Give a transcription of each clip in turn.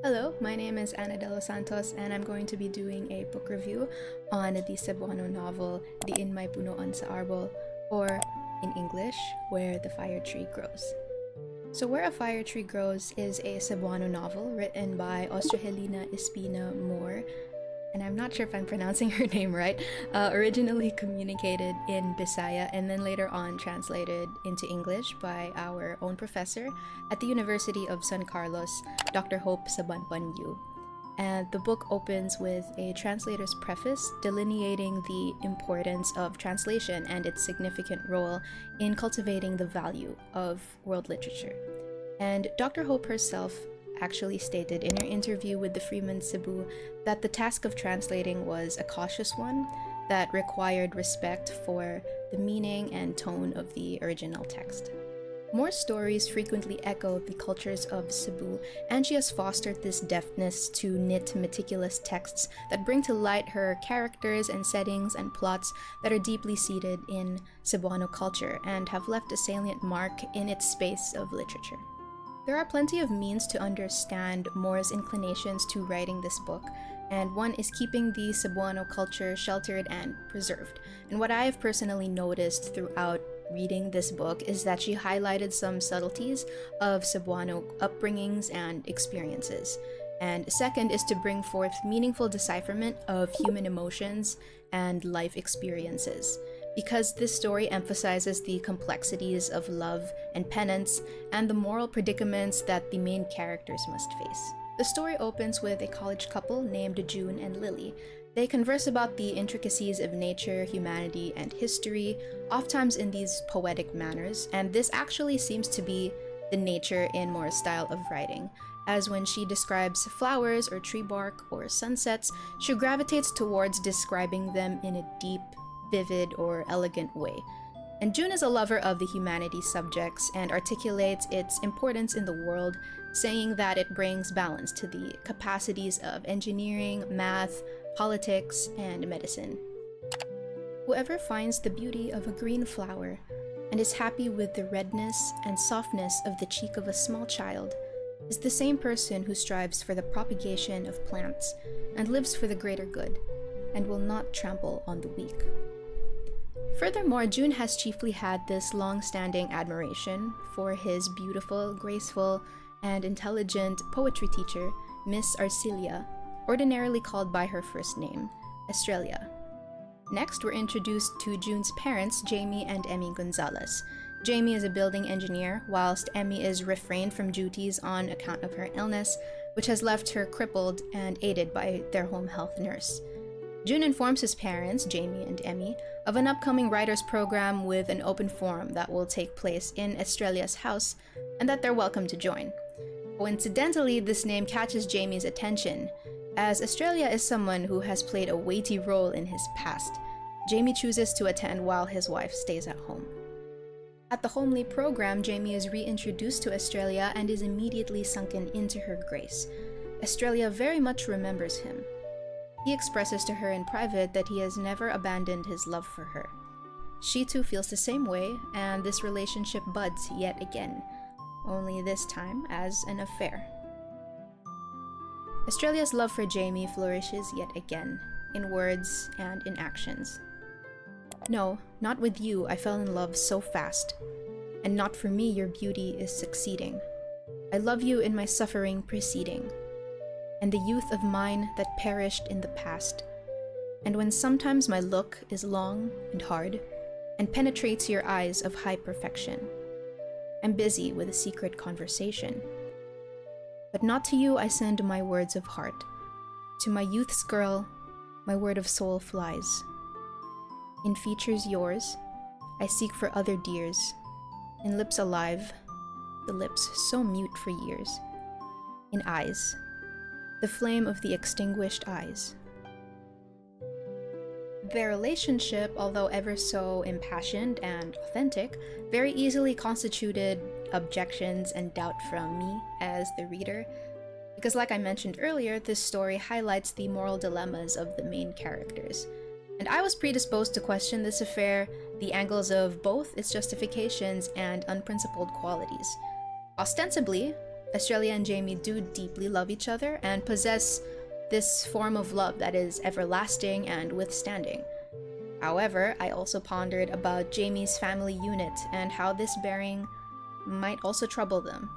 Hello, my name is Ana de los Santos, and I'm going to be doing a book review on the Cebuano novel Diin may Punoan sa Arbol, or in English, Where the Fire Tree Grows. So Where a Fire Tree Grows is a Cebuano novel written by Austregelina Espina-Moore, and I'm not sure if I'm pronouncing her name right, originally communicated in Bisaya and then later on translated into English by our own professor at the University of San Carlos, Dr. Hope Sabanpanyu. And the book opens with a translator's preface delineating the importance of translation and its significant role in cultivating the value of world literature. And Dr. Hope herself actually stated in her interview with the Freeman Cebu that the task of translating was a cautious one that required respect for the meaning and tone of the original text. Moore's stories frequently echo the cultures of Cebu, and she has fostered this deftness to knit meticulous texts that bring to light her characters and settings and plots that are deeply seated in Cebuano culture and have left a salient mark in its space of literature. There are plenty of means to understand Moore's inclinations to writing this book, and one is keeping the Cebuano culture sheltered and preserved. And what I have personally noticed throughout reading this book is that she highlighted some subtleties of Cebuano upbringings and experiences. And second is to bring forth meaningful decipherment of human emotions and life experiences, because this story emphasizes the complexities of love and penance and the moral predicaments that the main characters must face. The story opens with a college couple named June and Lily. They converse about the intricacies of nature, humanity, and history, oftentimes in these poetic manners, and this actually seems to be the nature in Moore's style of writing, as when she describes flowers or tree bark or sunsets, she gravitates towards describing them in a deep, vivid, or elegant way. And June is a lover of the humanities subjects and articulates its importance in the world, saying that it brings balance to the capacities of engineering, math, politics, and medicine. Whoever finds the beauty of a green flower and is happy with the redness and softness of the cheek of a small child is the same person who strives for the propagation of plants and lives for the greater good and will not trample on the weak. Furthermore, June has chiefly had this long-standing admiration for his beautiful, graceful, and intelligent poetry teacher, Miss Arcelia, ordinarily called by her first name, Estrella. Next, we're introduced to June's parents, Jamie and Emmy Gonzalez. Jamie is a building engineer, whilst Emmy is refrained from duties on account of her illness, which has left her crippled and aided by their home health nurse. June informs his parents, Jamie and Emmy, of an upcoming writers program with an open forum that will take place in Estrella's house and that they're welcome to join. Coincidentally, this name catches Jamie's attention, as Estrella is someone who has played a weighty role in his past. Jamie chooses to attend while his wife stays at home. At the homely program, Jamie is reintroduced to Estrella and is immediately sunken into her grace. Estrella very much remembers him. He expresses to her in private that he has never abandoned his love for her. She too feels the same way, and this relationship buds yet again, only this time as an affair. Estrella's love for Jamie flourishes yet again, in words and in actions. No, not with you I fell in love so fast, and not for me your beauty is succeeding. I love you in my suffering preceding, and the youth of mine that perished in the past. And when sometimes my look is long and hard, and penetrates your eyes of high perfection, I'm busy with a secret conversation. But not to you I send my words of heart. To my youth's girl, my word of soul flies. In features yours, I seek for other dears. In lips alive, the lips so mute for years. In eyes, the flame of the extinguished eyes. Their relationship, although ever so impassioned and authentic, very easily constituted objections and doubt from me as the reader, because like I mentioned earlier, this story highlights the moral dilemmas of the main characters. And I was predisposed to question this affair, the angles of both its justifications and unprincipled qualities. Ostensibly, Estrella and Jamie do deeply love each other and possess this form of love that is everlasting and withstanding. However, I also pondered about Jamie's family unit and how this bearing might also trouble them.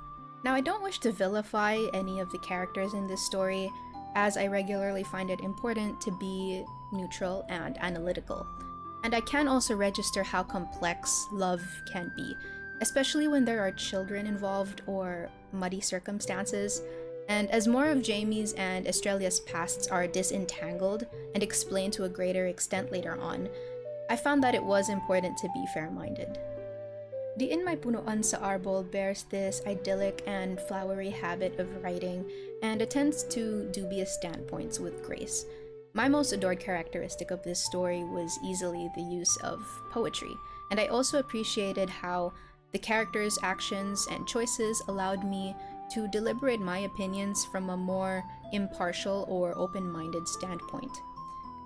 Now, I don't wish to vilify any of the characters in this story, as I regularly find it important to be neutral and analytical. And I can also register how complex love can be, especially when there are children involved or muddy circumstances. And as more of Jamie's and Estrella's pasts are disentangled and explained to a greater extent later on, I found that it was important to be fair-minded. Diin may Punoan sa Arbol bears this idyllic and flowery habit of writing and attends to dubious standpoints with grace. My most adored characteristic of this story was easily the use of poetry, and I also appreciated how the characters' actions and choices allowed me to deliberate my opinions from a more impartial or open-minded standpoint.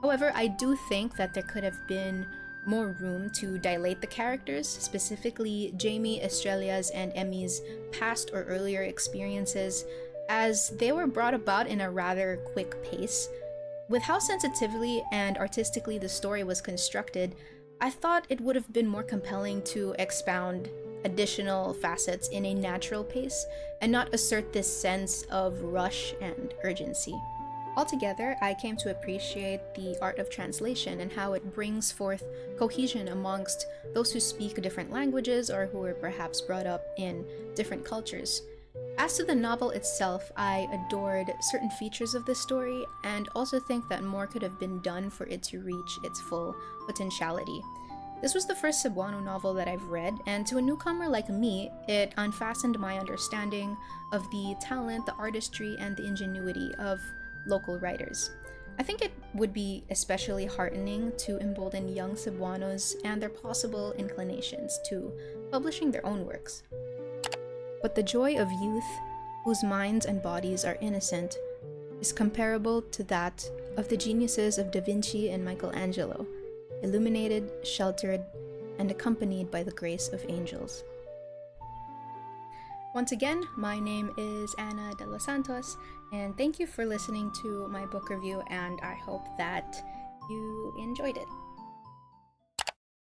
However, I do think that there could have been more room to dilate the characters, specifically Jamie, Estrella's, and Emmy's past or earlier experiences, as they were brought about in a rather quick pace. With how sensitively and artistically the story was constructed, I thought it would have been more compelling to expound additional facets in a natural pace and not assert this sense of rush and urgency. Altogether, I came to appreciate the art of translation and how it brings forth cohesion amongst those who speak different languages or who were perhaps brought up in different cultures. As to the novel itself, I adored certain features of the story and also think that more could have been done for it to reach its full potentiality. This was the first Cebuano novel that I've read, and to a newcomer like me, it unfastened my understanding of the talent, the artistry, and the ingenuity of local writers. I think it would be especially heartening to embolden young Cebuanos and their possible inclinations to publishing their own works. But the joy of youth, whose minds and bodies are innocent, is comparable to that of the geniuses of Da Vinci and Michelangelo, illuminated, sheltered, and accompanied by the grace of angels. Once again, my name is Ana de los Santos, and thank you for listening to my book review, and I hope that you enjoyed it.